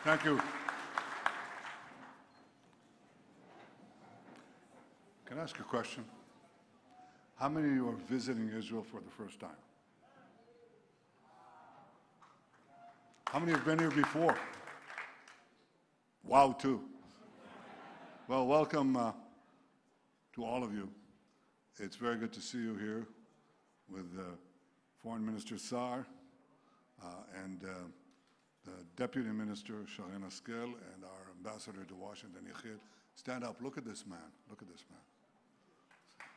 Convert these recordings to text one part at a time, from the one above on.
Thank you. Can I ask a question? How many of you are visiting Israel for the first time? How many have been here before? Wow, two. Well, welcome to all of you. It's very good to see you here with Foreign Minister Saar and the Deputy Minister Sharren Haskel and our Ambassador to Washington, Yechiel. Stand up. Look at this man. Look at this man.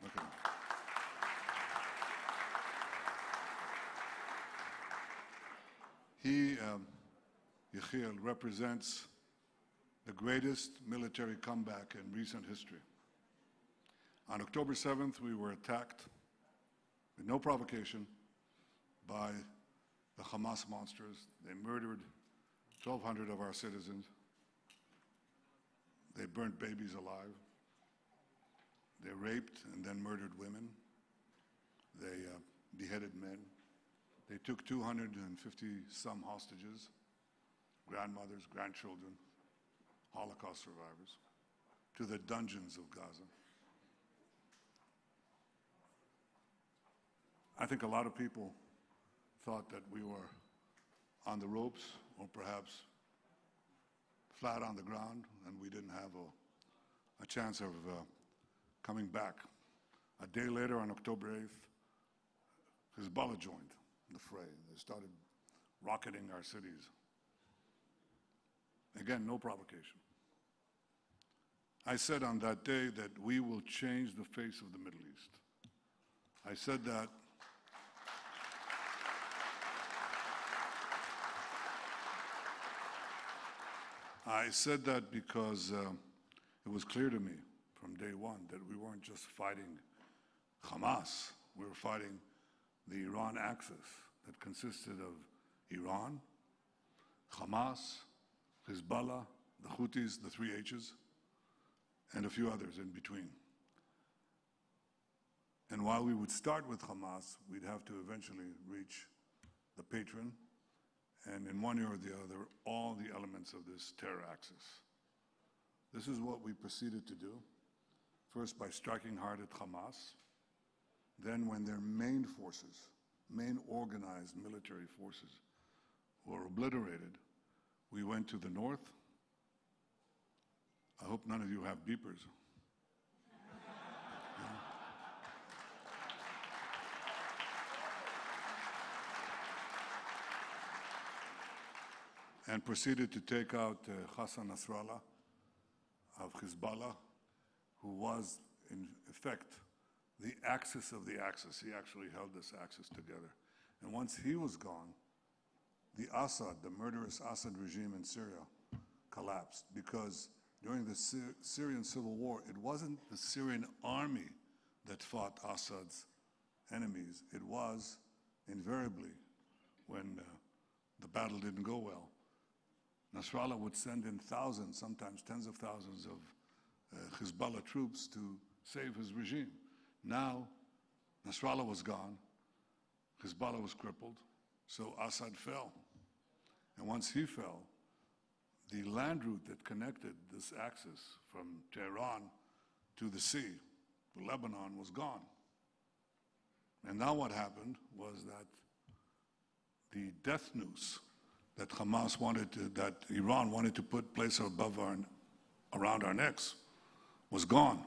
Look at him. He, Yechiel, represents the greatest military comeback in recent history. On October 7th, we were attacked with no provocation by the Hamas monsters. They murdered 1,200 of our citizens. They burnt babies alive. They raped and then murdered women. They beheaded men. They took 250-some hostages, grandmothers, grandchildren, Holocaust survivors, to the dungeons of Gaza. I think a lot of people thought that we were on the ropes or perhaps flat on the ground and we didn't have a chance of coming back. A day later, on October 8th, Hezbollah joined the fray. They started rocketing our cities. Again, no provocation. I said on that day that we will change the face of the Middle East. I said that because it was clear to me from day one that we weren't just fighting Hamas, we were fighting the Iran axis that consisted of Iran, Hamas, Hezbollah, the Houthis, the three H's, and a few others in between. And while we would start with Hamas, we'd have to eventually reach the patron, and in one ear or the other, all the elements of this terror axis. This is what we proceeded to do, first by striking hard at Hamas, then when their main forces, main organized military forces, were obliterated, we went to the north. I hope none of you have beepers. And proceeded to take out Hassan Nasrallah of Hezbollah, who was, in effect, the axis of the axis. He actually held this axis together. And once he was gone, the Assad, the murderous Assad regime in Syria, collapsed because during the Syrian civil war, it wasn't the Syrian army that fought Assad's enemies. It was, invariably, when the battle didn't go well, Nasrallah would send in thousands, sometimes tens of thousands of Hezbollah troops to save his regime. Now, Nasrallah was gone, Hezbollah was crippled, so Assad fell. And once he fell, the land route that connected this axis from Tehran to the sea, to Lebanon, was gone. And now what happened was that the death noose that Hamas wanted to, that Iran wanted to place around our necks, was gone.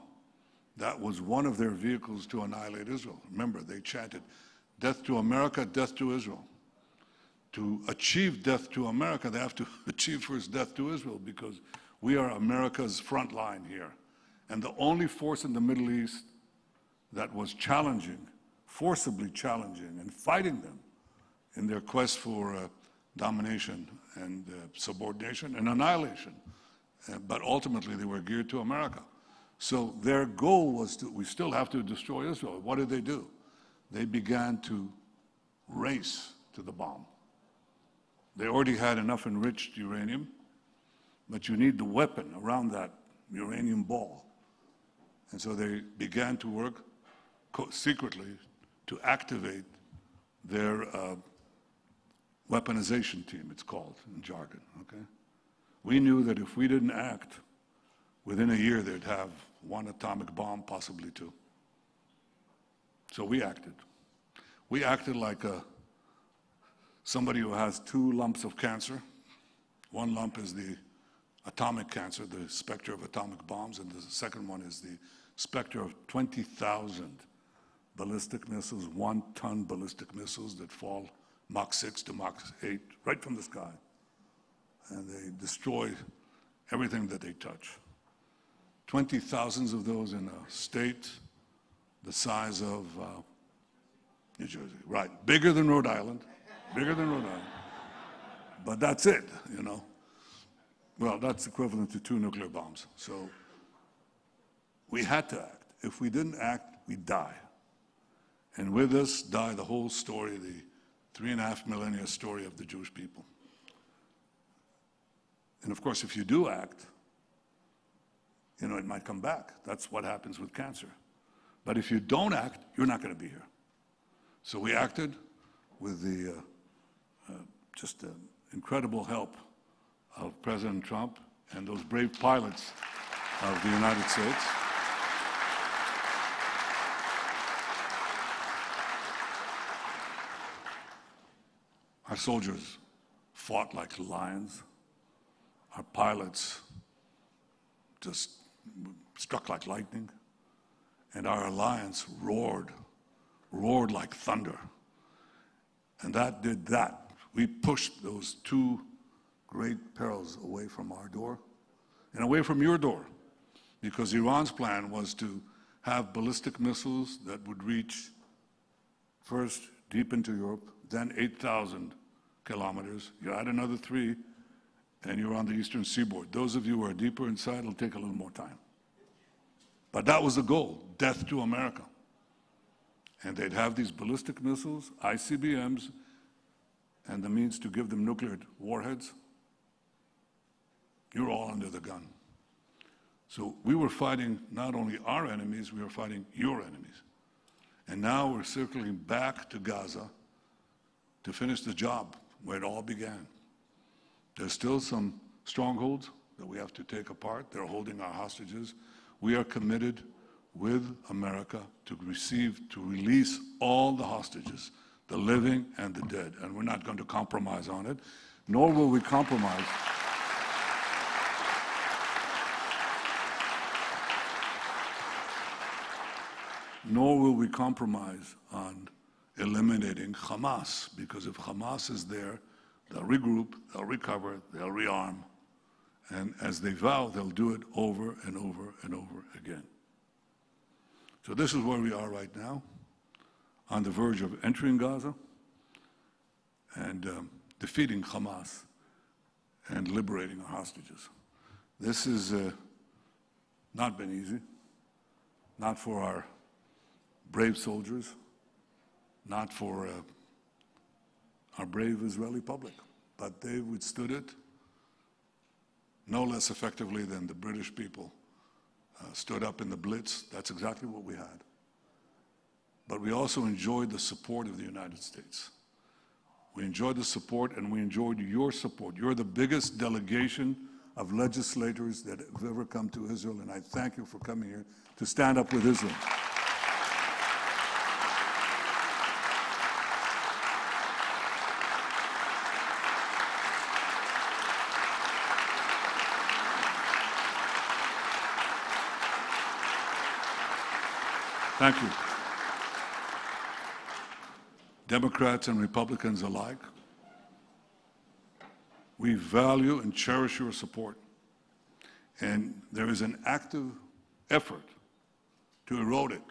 That was one of their vehicles to annihilate Israel. Remember, they chanted, "Death to America, death to Israel." To achieve death to America, they have to achieve first death to Israel, because we are America's front line here. And the only force in the Middle East that was challenging, forcibly challenging, and fighting them in their quest for domination and subordination and annihilation. But ultimately, they were geared to America. So their goal was to, we still have to destroy Israel. What did they do? They began to race to the bomb. They already had enough enriched uranium, but you need the weapon around that uranium ball. And so they began to work secretly to activate their weaponization team, it's called in jargon, okay? We knew that if we didn't act, within a year they'd have one atomic bomb, possibly two. So we acted. We acted like somebody who has two lumps of cancer. One lump is the atomic cancer, the specter of atomic bombs, and the second one is the specter of 20,000 ballistic missiles, 1-ton ballistic missiles that fall Mach 6 to Mach 8 right from the sky. And they destroy everything that they touch. 20,000 of those in a state the size of New Jersey, right? Bigger than Rhode Island, bigger than Rhode Island. But that's it, you know. Well, that's equivalent to 2 nuclear bombs. So we had to act. If we didn't act, we'd die. And with us die the whole story, the 3.5 millennia story of the Jewish people. And of course, if you do act, you know, it might come back. That's what happens with cancer. But if you don't act, you're not going to be here. So we acted with the just incredible help of President Trump and those brave pilots of the United States. Our soldiers fought like lions. Our pilots just struck like lightning. And our alliance roared like thunder. And that did that. We pushed those two great perils away from our door and away from your door, because Iran's plan was to have ballistic missiles that would reach first deep into Europe, then 8,000 kilometers. You add another 3, and you're on the eastern seaboard. Those of you who are deeper inside, it'll take a little more time. But that was the goal, death to America. And they'd have these ballistic missiles, ICBMs, and the means to give them nuclear warheads. You're all under the gun. So we were fighting not only our enemies, we were fighting your enemies. And now we're circling back to Gaza to finish the job where it all began. There's still some strongholds that we have to take apart. They're holding our hostages. We are committed with America to release all the hostages, the living and the dead. And we're not going to compromise on it, nor will we compromise. Nor will we compromise on eliminating Hamas, because if Hamas is there, they'll regroup, they'll recover, they'll rearm. And as they vow, they'll do it over and over and over again. So this is where we are right now, on the verge of entering Gaza and defeating Hamas and liberating our hostages. This has not been easy, not for our brave soldiers, not for our brave Israeli public, but they withstood it no less effectively than the British people stood up in the Blitz. That's exactly what we had. But we also enjoyed the support of the United States. We enjoyed the support, and we enjoyed your support. You're the biggest delegation of legislators that have ever come to Israel, and I thank you for coming here to stand up with Israel. Thank you. Democrats and Republicans alike, we value and cherish your support. And there is an active effort to erode it.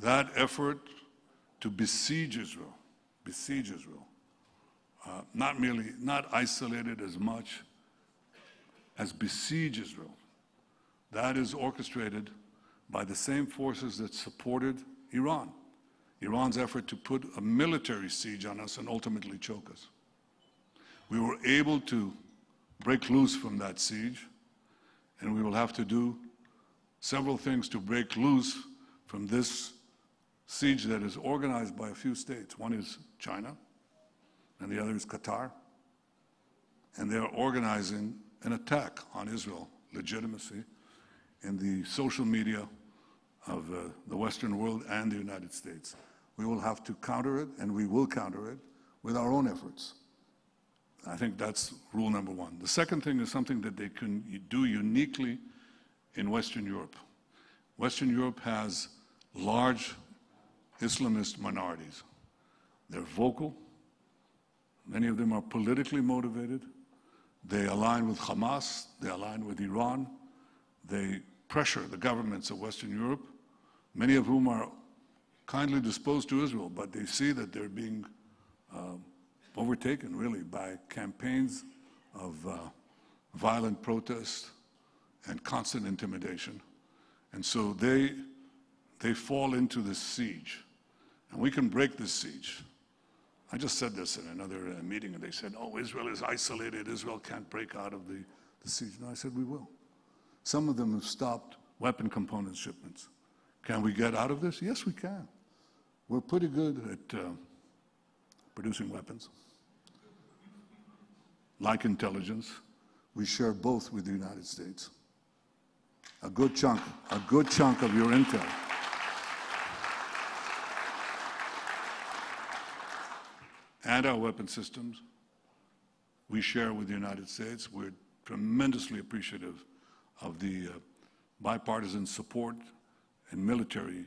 That effort to besiege Israel, not isolated as much as besiege Israel. That is orchestrated by the same forces that supported Iran. Iran's effort to put a military siege on us and ultimately choke us. We were able to break loose from that siege, and we will have to do several things to break loose from this siege that is organized by a few states. One is China, and the other is Qatar. and they're organizing an attack on Israel legitimacy in the social media of the Western world and the United States. We will have to counter it, and we will counter it with our own efforts. I think that's rule number one. The second thing is something that they can do uniquely in Western Europe. Western Europe has large Islamist minorities. They're vocal. Many of them are politically motivated. They align with Hamas. They align with Iran. They pressure the governments of Western Europe, many of whom are kindly disposed to Israel, but they see that they're being overtaken, really, by campaigns of violent protest and constant intimidation. And so they fall into this siege. And we can break this siege. I just said this in another meeting, and they said, oh, Israel is isolated. Israel can't break out of the siege. No, I said, we will. Some of them have stopped weapon component shipments. Can we get out of this? Yes, we can. We're pretty good at producing weapons. Like intelligence, we share both with the United States. A good chunk of your intel. And our weapon systems, we share with the United States. We're tremendously appreciative of the bipartisan support in military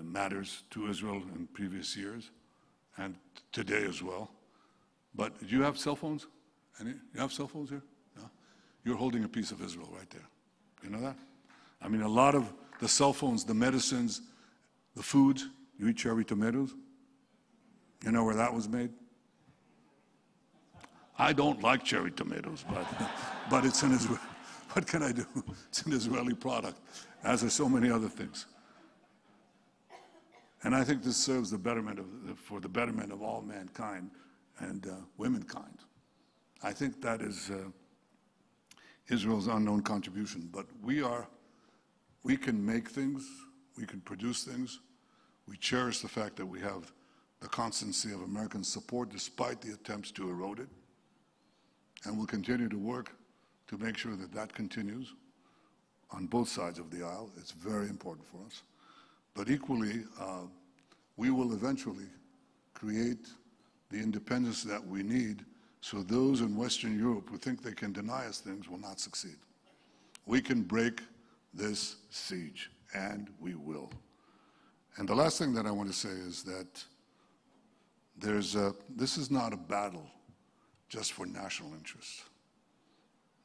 matters to Israel in previous years and today as well. But do you have cell phones? You have cell phones here? No? You're holding a piece of Israel right there. You know that? I mean, a lot of the cell phones, the medicines, the foods, you eat cherry tomatoes? You know where that was made? I don't like cherry tomatoes, but it's an Israeli. What can I do? It's an Israeli product, as are so many other things. And I think this serves the betterment for the betterment of all mankind and womankind. I think that is Israel's unknown contribution. But we can make things, we can produce things. We cherish the fact that we have the constancy of American support despite the attempts to erode it. And we'll continue to work to make sure that that continues on both sides of the aisle. It's very important for us. But equally, we will eventually create the independence that we need so those in Western Europe who think they can deny us things will not succeed. We can break this siege, and we will. And the last thing that I want to say is that this is not a battle just for national interest,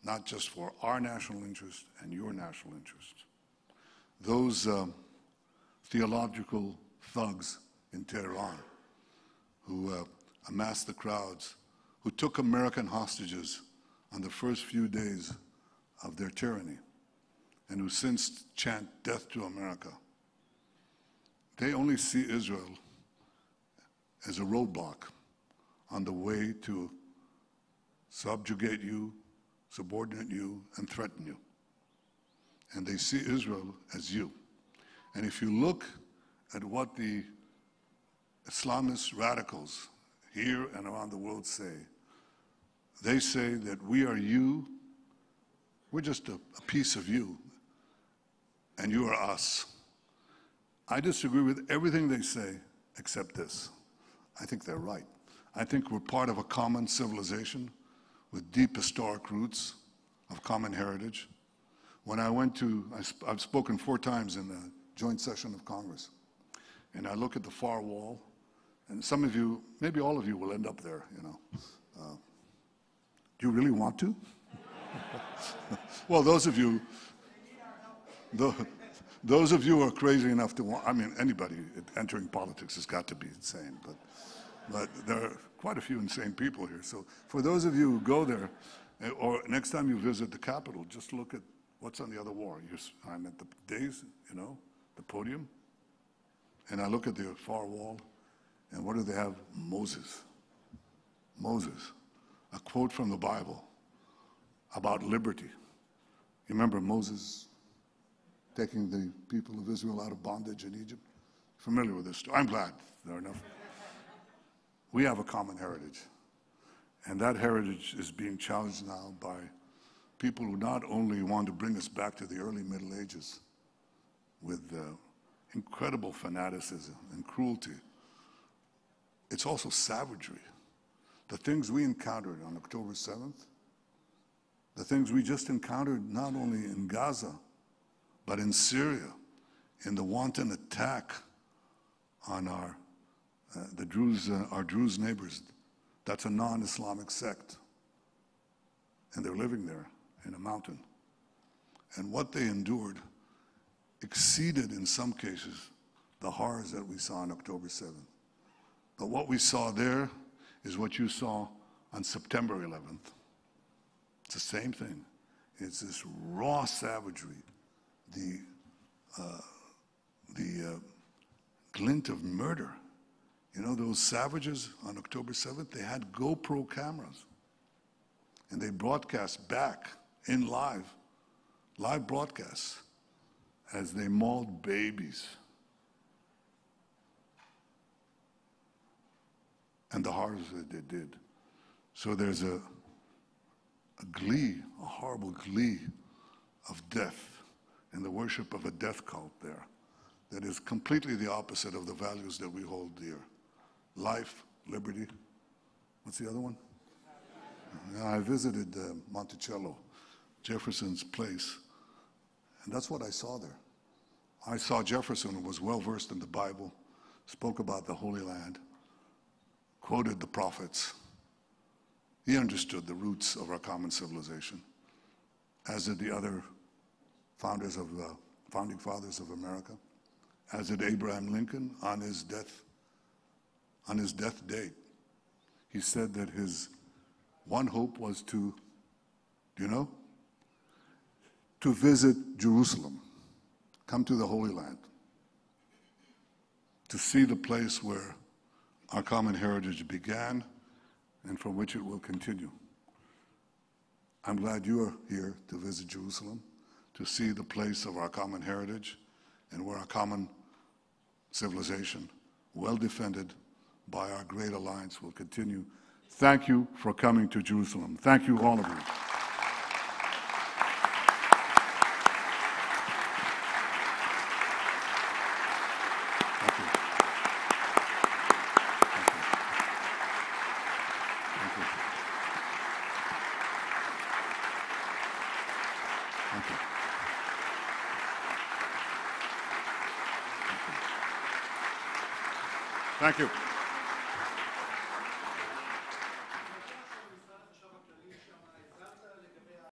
not just for our national interest and your national interest. Those theological thugs in Tehran who amassed the crowds, who took American hostages on the first few days of their tyranny, and who since chant death to America, they only see Israel as a roadblock on the way to subjugate you, subordinate you, and threaten you. And they see Israel as you. And if you look at what the Islamist radicals here and around the world say, they say that we are you, we're just a piece of you, and you are us. I disagree with everything they say except this. I think they're right. I think we're part of a common civilization with deep historic roots of common heritage. When I went to, I've spoken 4 times in the joint session of Congress, and I look at the far wall, and some of you, maybe all of you will end up there, you know. Do you really want to? Well, those of you who are crazy enough to want, I mean, anybody entering politics has got to be insane, but there are quite a few insane people here. So for those of you who go there, or next time you visit the Capitol, just look at what's on the other wall. I'm at the dais, you know, the podium, and I look at the far wall, and what do they have? Moses. Moses. A quote from the Bible about liberty. You remember Moses taking the people of Israel out of bondage in Egypt? Familiar with this story? I'm glad there are enough. We have a common heritage. And that heritage is being challenged now by people who not only want to bring us back to the early Middle Ages with incredible fanaticism and cruelty, it's also savagery. The things we encountered on October 7th, the things we just encountered not only in Gaza, but in Syria, in the wanton attack on our Druze neighbors. That's a non-Islamic sect, and they're living there in a mountain. And what they endured exceeded, in some cases, the horrors that we saw on October 7th. But what we saw there is what you saw on September 11th. It's the same thing. It's this raw savagery, the glint of murder. You know, those savages on October 7th, they had GoPro cameras. And they broadcast back in live broadcasts, as they mauled babies. And the horrors that they did. So there's a glee, a horrible glee of death and the worship of a death cult there that is completely the opposite of the values that we hold dear. Life, liberty. What's the other one? I visited Monticello, Jefferson's place, and that's what I saw there. I saw Jefferson, who was well-versed in the Bible, spoke about the Holy Land, quoted the prophets. He understood the roots of our common civilization, as did the other founding fathers of America, as did Abraham Lincoln on his death date. He said that his one hope was to, to visit Jerusalem, come to the Holy Land, to see the place where our common heritage began and from which it will continue. I'm glad you are here to visit Jerusalem, to see the place of our common heritage and where our common civilization, well defended by our great alliance, will continue. Thank you for coming to Jerusalem. Thank you, all of you. Thank you.